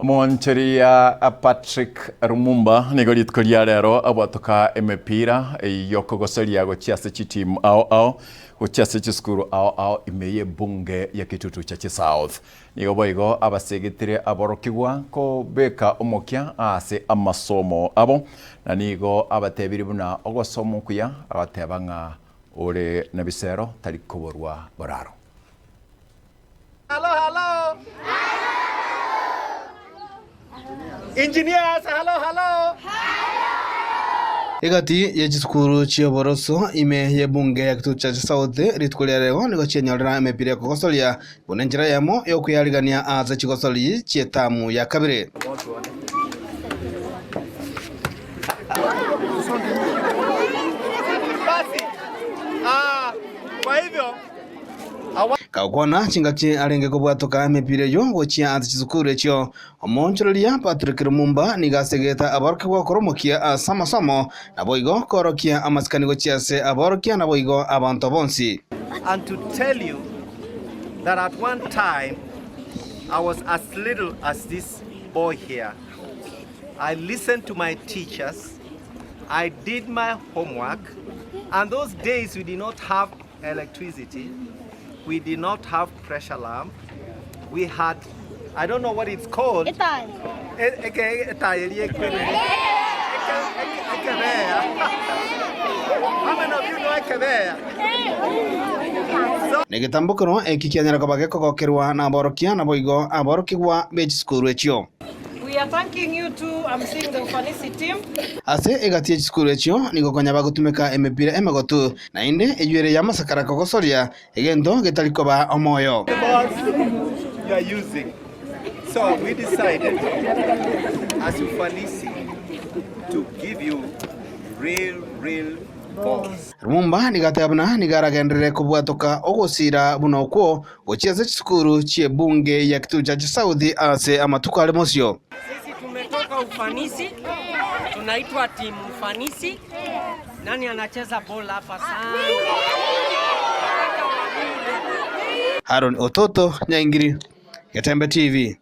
Moncheria Patrick Lumumba nigolit kuliarero abatoka emepira yoko goselia go chiase chitim ao go chiase chiskuru ao imeye bunge ya Kitutu Chache South nigo boigo abasegitire aborokigwa ko beka omokia ase amasomo abo na nigo abatebiri buna ogosomo kuya abatebanga ore nabisero talikoborwa boraro. Hello. Engineers, hello. Igati ya jiskuru chioboroso ime ya bunge ya Kitutu Chache South ritkuliarego nigo chenyolera emepira kogosolia bunenjira yamo yo kuyarigania aza chigosoli chietamu ya kabire. Kwa hivyo Kaukona chingaki alenge kubwatoka emepira yo gochia aza chizukuru echio omonchololia Patrick Lumumba nigasegeta aborke kwa koromokia asamasomo na boigo korokia amaskani gochiase aborkia na boigo abantu bonsi. And to tell you that at one time I was as little as this boy here. I listened to my teachers, I did my homework, and those days we did not have electricity, we did not have pressure lamp, we had, I don't know what it's called. How many of you know Ekebea? Negetambukoro ekikianyara kabage kokerwa na aborokia na boigo aborokigwa bechiskuru echio. We are thanking you too. I'm seeing the Ufanisi team. Ase egati chiskuru echio nigokonya bagutumeka emepira emegotu na inde ejuere ya masakara kogosolia egendo getalikoba omoyo. You are using. So we decided as Ufanisi to give you real balls. Lumumba nigatabna nigaragendere kubwatoka ogosira bunokwo gochiase chiskuru chie bunge ya Kitutu Chache South ase amatuko alemosio. Sisi tumetoka Ufanisi, tunaitwa timu Ufanisi. Nani anacheza bola hapa sana? Haron Ototo Nyangiri, Getembe TV.